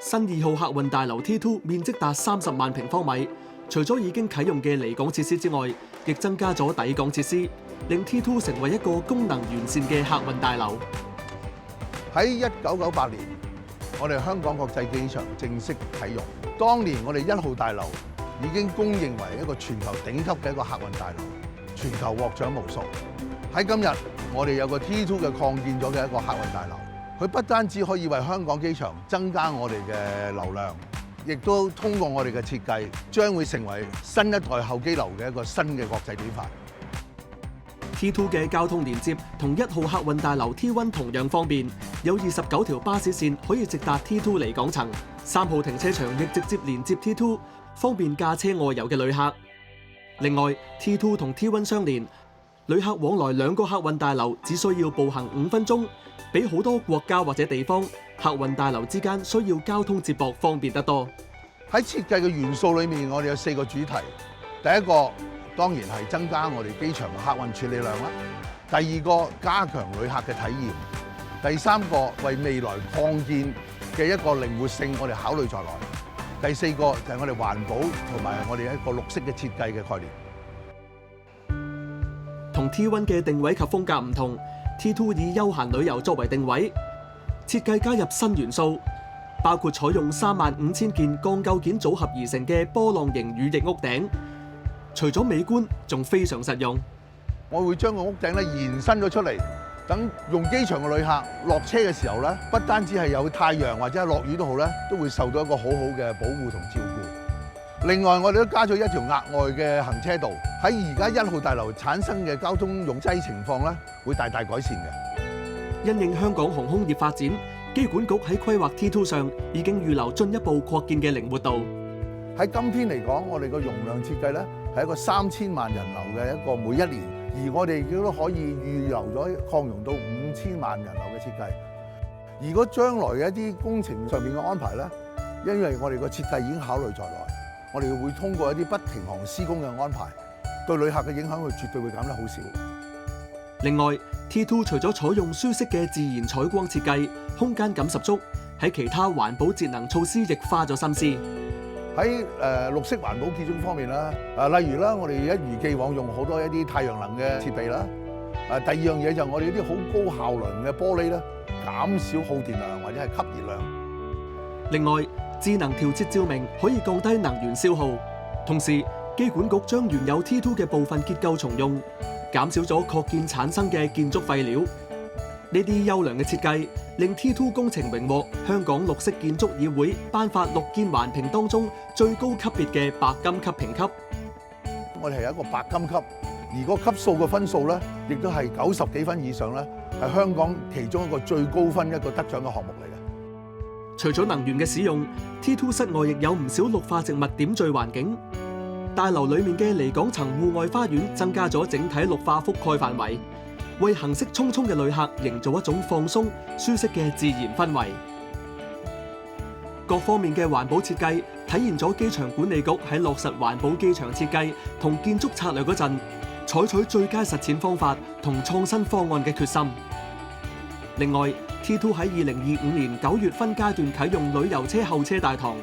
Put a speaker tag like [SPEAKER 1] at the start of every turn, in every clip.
[SPEAKER 1] 新2號客運大樓 T2 面積達30萬平方米，除咗已經啟用嘅離港設施之外，亦增加咗抵港設施，令 T2 成為一個功能完善嘅客運大樓。
[SPEAKER 2] 喺1998年，我哋香港國際機場正式啟用。當年我哋1號大樓已經公認為一個全球頂級嘅一個客運大樓，全球獲獎無數。喺今日，我哋有個 T2 嘅擴建咗嘅一個客運大樓。佢不單止可以為香港機場增加我哋嘅流量，亦都通過我哋嘅設計，將會成為新一代候機樓嘅一個新嘅國際典範。
[SPEAKER 1] T2 嘅交通連接同1號客運大樓 T1 同樣方便，有29條巴士線可以直達 T2 離港層，3號停車場亦直接連接 T2， 方便駕車外遊嘅旅客。另外 ，T2 同 T1 相連，旅客往來2個客運大樓只需要步行5分鐘。比好多國家或者地方客運大樓之間需要交通接駁方便得多。
[SPEAKER 2] 喺設計嘅元素裏面，我哋有4個主題。第一個當然係增加我哋機場嘅客運處理量啦。第二個加強旅客嘅體驗。第三個為未來擴建嘅一個靈活性，我哋考慮在內。第四個就係我哋環保同埋我哋一個綠色嘅設計嘅概念。
[SPEAKER 1] 同 T1 嘅定位及風格唔同。T2 以休閒旅遊作為定位，設計加入新元素，包括採用35000件鋼構件組合而成嘅波浪形羽翼屋頂。除咗美觀，仲非常實用。
[SPEAKER 2] 我會將個屋頂咧延伸咗出嚟，等用機場嘅旅客落車嘅時候咧，不單止係有太陽或者係落雨都好咧，都會受到一個好好嘅保護同照顧。另外，我哋都加咗一條額外嘅行車道，喺而家1號大樓產生嘅交通擁擠情況咧，會大大改善嘅。
[SPEAKER 1] 因應香港航空業發展，機管局喺規劃 T2 上已經預留進一步擴建嘅靈活度。
[SPEAKER 2] 喺今天嚟講，我哋個容量設計咧係一個3000萬人流嘅一個每一年，而我哋亦都可以預留咗擴容到5000萬人流嘅設計。如果將來嘅一啲工程上面嘅安排咧，因為我哋個設計已經考慮在內。我哋會通過一啲不停航施工嘅安排，對旅客嘅影響佢絕對會減得好少。
[SPEAKER 1] 另外 ，T2 除咗採用舒適嘅自然採光設計，空間感十足，喺其他環保節能措施亦花咗心思。
[SPEAKER 2] 喺綠色環保建築方面啦，例如啦，我哋一如既往用好多一啲太陽能嘅設備啦。第二樣嘢就係我哋啲好高效能嘅玻璃咧，減少耗電量或者係吸熱量。
[SPEAKER 1] 另外，智能調節照明可以降低能源消耗，同時機管局將原有 T2 嘅部分結構重用，減少咗擴建產生嘅建築廢料。呢啲優良嘅設計令 T2 工程榮獲香港綠色建築議會頒發綠建環評當中最高級別嘅白金級評級。
[SPEAKER 2] 我哋係一個白金級，而個級數嘅分數咧，亦都係90幾分以上咧，係香港其中一個最高分一個得獎嘅項目嚟嘅。
[SPEAKER 1] 除咗能源嘅使用 ，T2 室外亦有唔少綠化植物點綴環境。大樓裏面嘅離港層戶外花園增加咗整體綠化覆蓋範圍，為行色匆匆嘅旅客營造一種放鬆、舒適嘅自然氛圍。各方面嘅環保設計體現咗機場管理局喺落實環保機場設計同建築策略嗰陣，採取最佳實踐方法同創新方案嘅決心。另外 ，T2 喺2025年9月分階段啟用旅遊車候車大堂，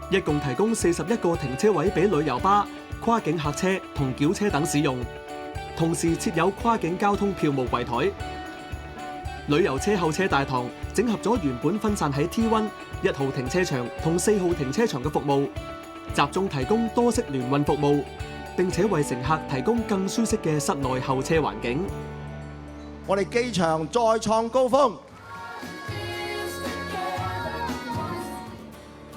[SPEAKER 1] 一共提供41個停車位俾旅遊巴、跨境客車同轎車等使用，同時設有跨境交通票務櫃台。旅遊車候車大堂整合咗原本分散喺 T1、1號停車場同4號停車場嘅服務，集中提供多式聯運服務，並且為乘客提供更舒適嘅室內候車環境。
[SPEAKER 3] 我哋機場再創高峰。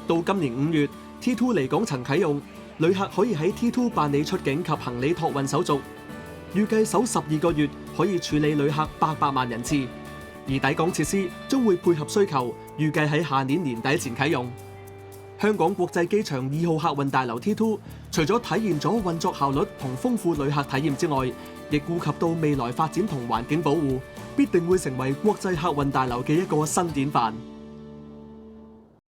[SPEAKER 1] 到今年5月 ，T2 離港層啟用，旅客可以喺 T2 辦理出境及行李託運手續。預計首12個月可以處理旅客800萬人次，而抵港設施將會配合需求，預計喺下年年底前啟用。香港國際機場2號客運大樓 T2，除咗體現咗運作效率同豐富旅客體驗之外，亦顧及到未來發展同環境保護，必定會成為國際客運大樓嘅一個新典範。